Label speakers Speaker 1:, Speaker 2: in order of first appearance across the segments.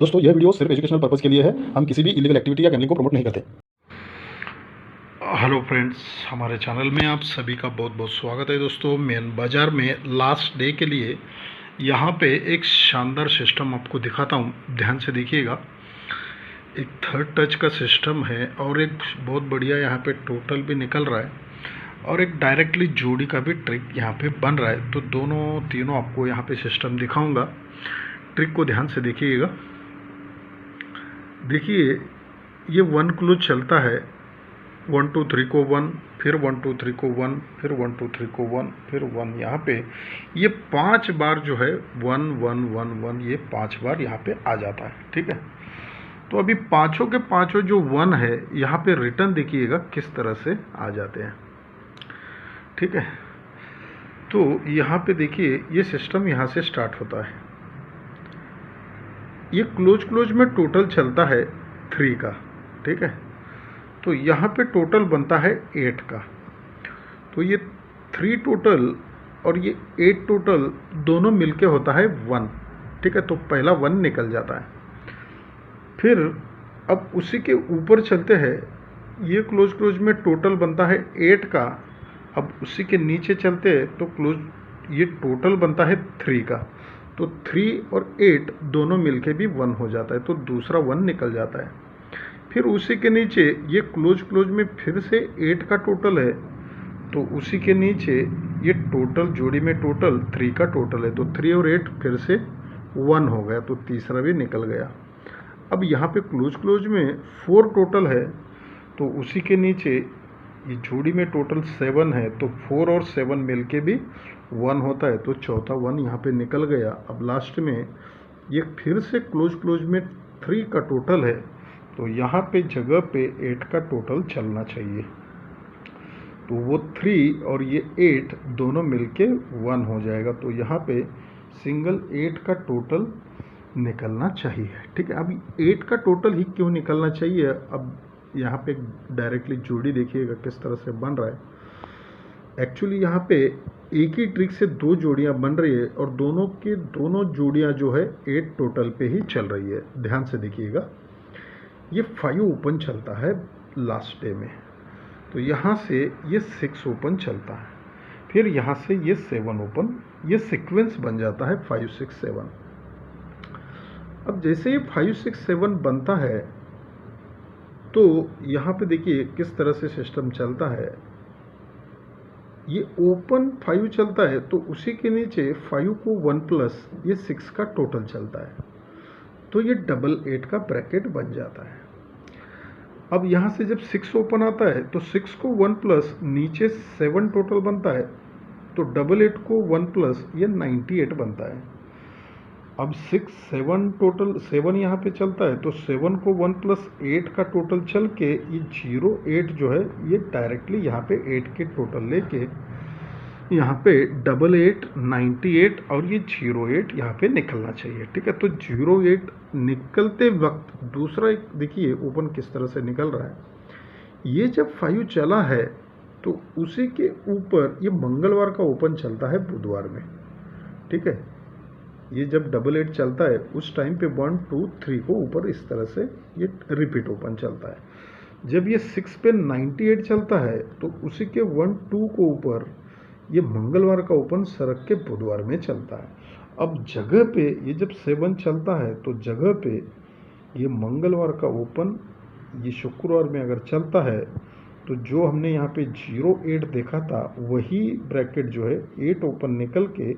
Speaker 1: दोस्तों यह वीडियो सिर्फ एजुकेशनल पर्पज़ के लिए है। हम किसी भी इलीगल एक्टिविटी या गैम्बलिंग को प्रमोट नहीं करते।
Speaker 2: हेलो फ्रेंड्स, हमारे चैनल में आप सभी का बहुत बहुत स्वागत है। दोस्तों, मेन बाज़ार में लास्ट डे के लिए यहाँ पे एक शानदार सिस्टम आपको दिखाता हूँ, ध्यान से देखिएगा। एक थर्ड टच का सिस्टम है और एक बहुत बढ़िया यहाँ पे टोटल भी निकल रहा है और एक डायरेक्टली जोड़ी का भी ट्रिक यहाँ पे बन रहा है। तो दोनों तीनों आपको यहाँ पे सिस्टम दिखाऊंगा। ट्रिक को ध्यान से देखिएगा। देखिए, ये 1 क्लोज चलता है, 1 2 3 को 1, फिर 1 2 3 को 1, फिर 1 2 3 को 1, फिर 1। यहाँ पे ये 5 बार जो है 1 1 1 1, ये 5 बार यहाँ पे आ जाता है। ठीक है, तो अभी पांचों के पांचों जो 1 है यहाँ पे रिटर्न देखिएगा किस तरह से आ जाते हैं। ठीक है, तो यहाँ पे देखिए ये सिस्टम यहाँ से स्टार्ट होता है। ये क्लोज में टोटल चलता है 3 का। ठीक है, तो यहाँ पे टोटल बनता है 8 का। तो ये 3 टोटल और ये 8 टोटल दोनों मिलके होता है 1। ठीक है, तो पहला 1 निकल जाता है। फिर अब उसी के ऊपर चलते हैं, ये क्लोज में टोटल बनता है 8 का। अब उसी के नीचे चलते हैं तो ये टोटल बनता है 3 का। तो 3 और 8 दोनों मिलके भी 1 हो जाता है, तो दूसरा 1 निकल जाता है। फिर उसी के नीचे ये क्लोज में फिर से 8 का टोटल है, तो उसी के नीचे ये टोटल जोड़ी में टोटल 3 का टोटल है, तो 3 और 8 फिर से 1 हो गया, तो तीसरा भी निकल गया। अब यहाँ पे क्लोज में 4 टोटल है, तो उसी के नीचे ये जोड़ी में टोटल 7 है, तो 4 और 7 मिलके भी 1 होता है, तो चौथा 1 यहाँ पे निकल गया। अब लास्ट में ये फिर से क्लोज में 3 का टोटल है, तो यहाँ पे जगह पे 8 का टोटल चलना चाहिए, तो वो 3 और ये 8 दोनों मिलके 1 हो जाएगा। तो यहाँ पे सिंगल 8 का टोटल निकलना चाहिए। ठीक है, अब 8 का टोटल ही क्यों निकलना चाहिए, अब यहाँ पे डायरेक्टली जोड़ी देखिएगा किस तरह से बन रहा है। एक्चुअली यहाँ पे एक ही ट्रिक से 2 जोड़ियाँ बन रही है और दोनों के दोनों जोड़ियाँ जो है 8 टोटल पे ही चल रही है। ध्यान से देखिएगा, ये 5 ओपन चलता है लास्ट डे में, तो यहाँ से ये 6 ओपन चलता है, फिर यहाँ से ये 7 ओपन, ये सीक्वेंस बन जाता है 5 6 7। अब जैसे ये 5 6 7 बनता है, तो यहाँ पे देखिए किस तरह से सिस्टम चलता है। ये ओपन 5 चलता है, तो उसी के नीचे 5 को 1 प्लस ये 6 का टोटल चलता है, तो ये डबल 8 का ब्रैकेट बन जाता है। अब यहाँ से जब 6 ओपन आता है, तो 6 को 1 प्लस नीचे 7 टोटल बनता है, तो डबल 8 को 1 प्लस ये 98 बनता है। अब 6 7 टोटल 7 यहाँ पे चलता है, तो 7 को 1 प्लस 8 का टोटल चल के ये 0 8 जो है ये डायरेक्टली यहाँ पे 8 के टोटल लेके यहाँ पे डबल 8 98 और ये 0 8 यहाँ पे निकलना चाहिए। ठीक है, तो 0 8 निकलते वक्त दूसरा एक देखिए ओपन किस तरह से निकल रहा है। ये जब 5 चला है, तो उसी के ऊपर ये मंगलवार का ओपन चलता है बुधवार में। ठीक है, ये जब डबल 8 चलता है उस टाइम पे 1 2 3 को ऊपर इस तरह से ये रिपीट ओपन चलता है। जब ये 6 पे 98 चलता है, तो उसी के 1 2 को ऊपर ये मंगलवार का ओपन सरक के बुधवार में चलता है। अब जगह पे ये जब 7 चलता है, तो जगह पे ये मंगलवार का ओपन ये शुक्रवार में अगर चलता है, तो जो हमने यहाँ पे 0 8 देखा था वही ब्रैकेट जो है 8 ओपन निकल के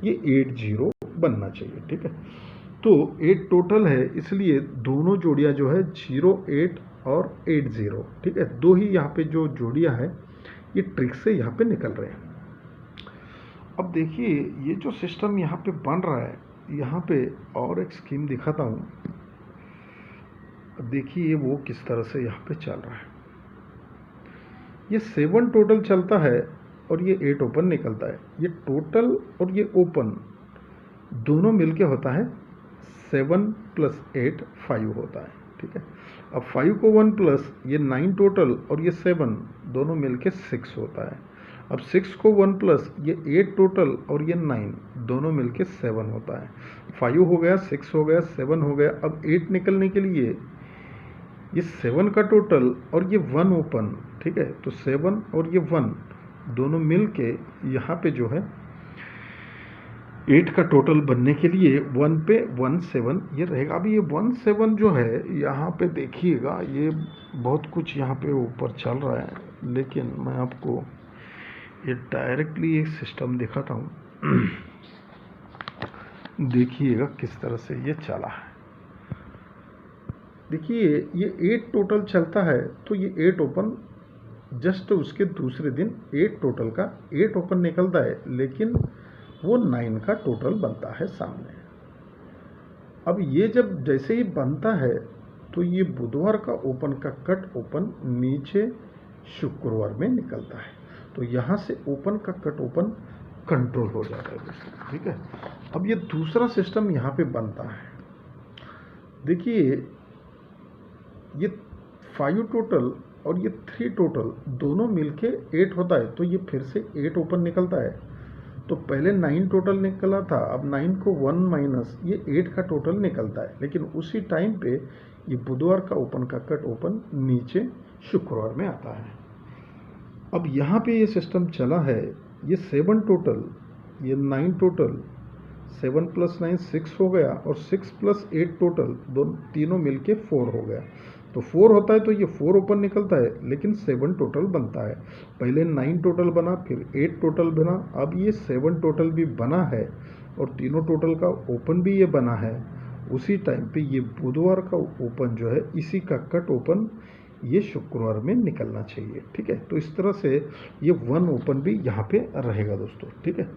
Speaker 2: ये 8 0 बनना चाहिए। ठीक है, तो 8 टोटल है, इसलिए दोनों जोड़ियां जो है 0 8 और 8 0। ठीक है, दो ही यहाँ पे जो जोड़ियां हैं ये ट्रिक से यहाँ पे निकल रहे हैं। अब देखिए ये जो सिस्टम यहाँ पे बन रहा है, यहाँ पे और एक स्कीम दिखाता हूँ। अब देखिए वो किस तरह से यहाँ पे चल रहा है। ये 7 टोटल चलता है और ये 8 ओपन निकलता है। ये टोटल और ये ओपन दोनों मिलके होता है 7 प्लस 8 5 होता है। ठीक है, अब 5 को 1 प्लस ये 9 टोटल और ये 7 दोनों मिलके 6 होता है। अब 6 को 1 प्लस ये 8 टोटल और ये 9 दोनों मिलके 7 होता है। 5 हो गया, 6 हो गया, 7 हो गया। अब 8 निकलने के लिए ये 7 का टोटल और ये 1 ओपन, ठीक है, तो 7 और ये 1 दोनों मिल के यहाँ पे जो है 8 का टोटल बनने के लिए 1 पे 1 7 ये रहेगा। अभी ये 1 7 जो है यहाँ पे देखिएगा, ये बहुत कुछ यहाँ पे ऊपर चल रहा है, लेकिन मैं आपको ये डायरेक्टली एक सिस्टम दिखाता हूँ। देखिएगा किस तरह से ये चला है। देखिए ये 8 टोटल चलता है, तो ये 8 ओपन जस्ट उसके दूसरे दिन 8 टोटल का 8 ओपन निकलता है, लेकिन वो 9 का टोटल बनता है सामने। अब ये जब जैसे ही बनता है तो ये बुधवार का ओपन का कट ओपन नीचे शुक्रवार में निकलता है, तो यहाँ से ओपन का कट ओपन कंट्रोल हो जाता है दोस्तों, ठीक है। अब ये दूसरा सिस्टम यहाँ पे बनता है। देखिए ये 5 टोटल और ये 3 टोटल दोनों मिलके 8 होता है, तो ये फिर से 8 ओपन निकलता है। तो पहले 9 टोटल निकला था, अब 9 को 1 माइनस ये 8 का टोटल निकलता है, लेकिन उसी टाइम पे ये बुधवार का ओपन का कट ओपन नीचे शुक्रवार में आता है। अब यहाँ पे ये सिस्टम चला है, ये 7 टोटल, ये 9 टोटल, 7 प्लस 9 6 हो गया, और 6 प्लस 8 टोटल तीनों मिलके 4 हो गया। तो 4 होता है तो ये 4 ओपन निकलता है, लेकिन 7 टोटल बनता है। पहले 9 टोटल बना, फिर 8 टोटल बना, अब ये 7 टोटल भी बना है और तीनों टोटल का ओपन भी ये बना है। उसी टाइम पे ये बुधवार का ओपन जो है, इसी का कट ओपन ये शुक्रवार में निकलना चाहिए, ठीक है। तो इस तरह से ये 1 ओपन भी यहाँ पे रहेगा दोस्तों, ठीक है।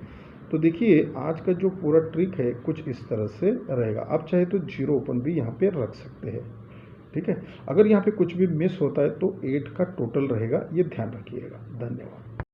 Speaker 2: तो देखिए आज का जो पूरा ट्रिक है कुछ इस तरह से रहेगा। आप चाहे तो 0 ओपन भी यहाँ पे रख सकते हैं, ठीक है। अगर यहाँ पे कुछ भी मिस होता है तो 8 का टोटल रहेगा, ये ध्यान रखिएगा। धन्यवाद।